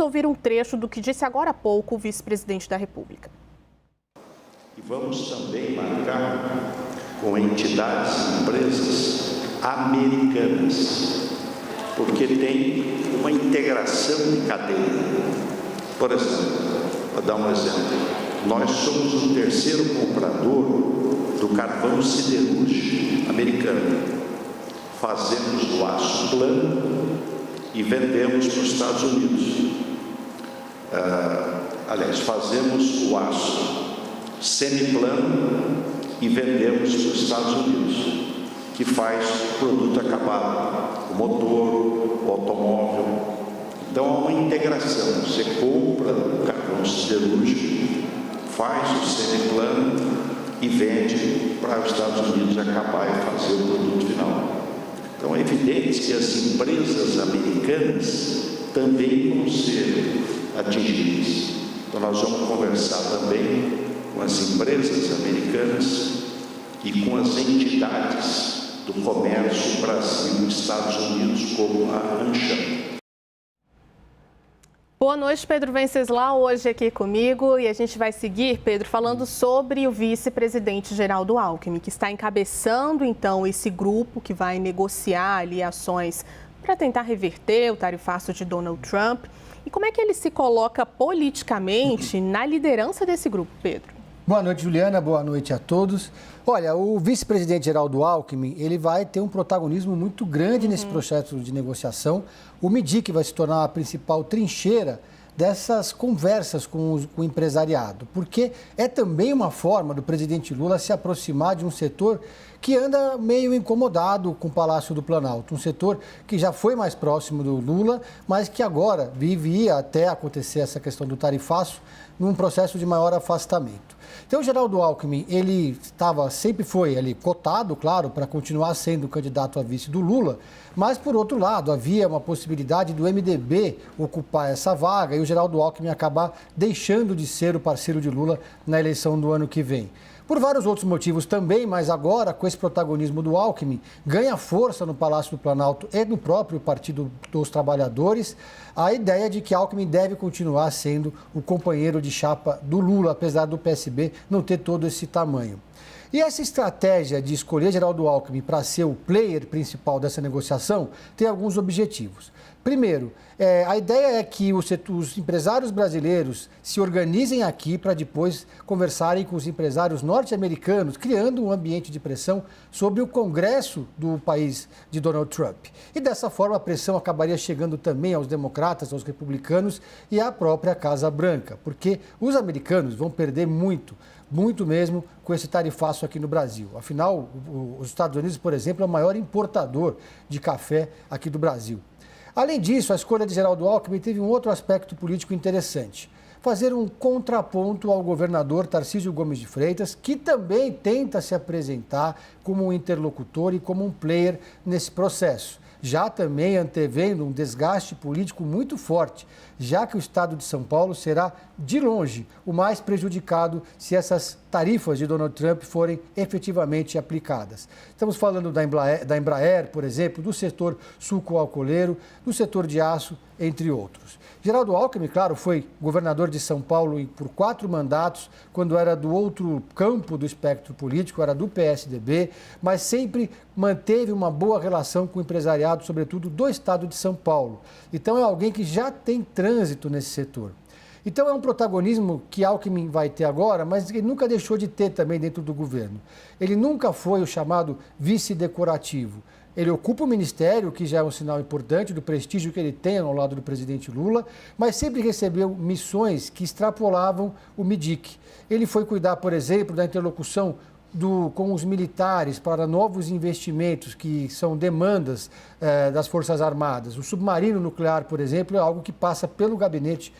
ouvir um trecho do que disse agora há pouco o vice-presidente da República. E vamos também marcar com entidades e empresas americanas, porque tem uma integração de cadeia. Por exemplo, vou dar um exemplo, nós somos o terceiro comprador do carvão siderúrgico americano. Fazemos o aço plano e vendemos para os Estados Unidos. Aliás, fazemos o aço semiplano e vendemos para os Estados Unidos, que faz o produto acabado, o motor, o automóvel. Então, há uma integração. Você compra o carvão siderúrgico, faz o semiplano e vende para os Estados Unidos acabar e fazer o produto final. Então, é evidente que as empresas americanas também vão ser atingidas. Então, nós vamos conversar também com as empresas americanas e com as entidades do comércio Brasil e Estados Unidos, como a ANCHA. Boa noite, Pedro Venceslau, hoje aqui comigo, e a gente vai seguir, Pedro, falando sobre o vice-presidente Geraldo Alckmin, que está encabeçando, então, esse grupo que vai negociar ali ações para tentar reverter o tarifaço de Donald Trump. E como é que ele se coloca politicamente na liderança desse grupo, Pedro? Boa noite, Juliana. Boa noite a todos. Olha, o vice-presidente Geraldo Alckmin, ele vai ter um protagonismo muito grande nesse processo de negociação. O MIDIC vai se tornar a principal trincheira dessas conversas com o empresariado, porque é também uma forma do presidente Lula se aproximar de um setor que anda meio incomodado com o Palácio do Planalto, um setor que já foi mais próximo do Lula, mas que agora vivia até acontecer essa questão do tarifaço num processo de maior afastamento. Então, o Geraldo Alckmin, ele sempre foi ali cotado, claro, para continuar sendo candidato a vice do Lula, mas, por outro lado, havia uma possibilidade do MDB ocupar essa vaga e o Geraldo Alckmin acabar deixando de ser o parceiro de Lula na eleição do ano que vem. Por vários outros motivos também, mas agora, com esse protagonismo do Alckmin, ganha força no Palácio do Planalto e no próprio Partido dos Trabalhadores a ideia de que Alckmin deve continuar sendo o companheiro de chapa do Lula, apesar do PSB não ter todo esse tamanho. E essa estratégia de escolher Geraldo Alckmin para ser o player principal dessa negociação tem alguns objetivos. Primeiro, a ideia é que os empresários brasileiros se organizem aqui para depois conversarem com os empresários norte-americanos, criando um ambiente de pressão sobre o Congresso do país de Donald Trump. E dessa forma a pressão acabaria chegando também aos democratas, aos republicanos e à própria Casa Branca, porque os americanos vão perder muito mesmo com esse tarifaço aqui no Brasil. Afinal, os Estados Unidos, por exemplo, é o maior importador de café aqui do Brasil. Além disso, a escolha de Geraldo Alckmin teve um outro aspecto político interessante. Fazer um contraponto ao governador Tarcísio Gomes de Freitas, que também tenta se apresentar como um interlocutor e como um player nesse processo. Já também antevendo um desgaste político muito forte, já que o estado de São Paulo será, de longe, o mais prejudicado se essas tarifas de Donald Trump forem efetivamente aplicadas. Estamos falando da Embraer, por exemplo, do setor sucro-alcooleiro, do setor de aço, entre outros. Geraldo Alckmin, claro, foi governador de São Paulo por 4 mandatos, quando era do outro campo do espectro político, era do PSDB, mas sempre manteve uma boa relação com o empresariado, sobretudo do estado de São Paulo. Então é alguém que já tem trânsito nesse setor. Então é um protagonismo que Alckmin vai ter agora, mas ele nunca deixou de ter também dentro do governo. Ele nunca foi o chamado vice-decorativo. Ele ocupa o ministério, que já é um sinal importante do prestígio que ele tem ao lado do presidente Lula, mas sempre recebeu missões que extrapolavam o MIDIC. Ele foi cuidar, por exemplo, da interlocução com os militares para novos investimentos que são demandas das Forças Armadas. O submarino nuclear, por exemplo, é algo que passa pelo gabinete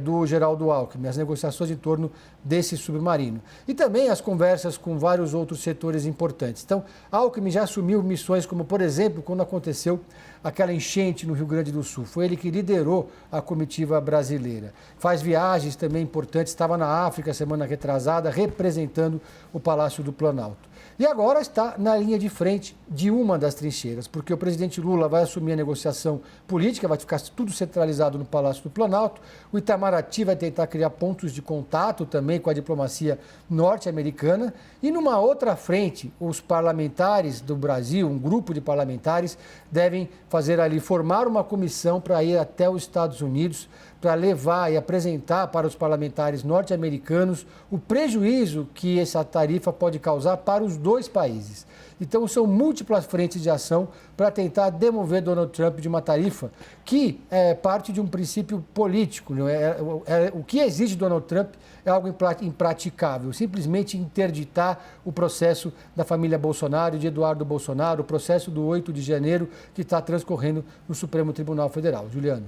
do Geraldo Alckmin, as negociações em torno desse submarino. E também as conversas com vários outros setores importantes. Então, Alckmin já assumiu missões como, por exemplo, quando aconteceu aquela enchente no Rio Grande do Sul. Foi ele que liderou a comitiva brasileira. Faz viagens também importantes, estava na África semana retrasada, representando o Palácio do Planalto. E agora está na linha de frente de uma das trincheiras, porque o presidente Lula vai assumir a negociação política, vai ficar tudo centralizado no Palácio do Planalto. O Itamaraty vai tentar criar pontos de contato também com a diplomacia norte-americana. E numa outra frente, os parlamentares do Brasil, um grupo de parlamentares, devem fazer ali, formar uma comissão para ir até os Estados Unidos, para levar e apresentar para os parlamentares norte-americanos o prejuízo que essa tarifa pode causar para os dois países. Então, são múltiplas frentes de ação para tentar demover Donald Trump de uma tarifa que é parte de um princípio político. Não é? O que exige Donald Trump é algo impraticável, simplesmente interditar o processo da família Bolsonaro, de Eduardo Bolsonaro, o processo do 8 de janeiro que está transcorrendo no Supremo Tribunal Federal. Juliana.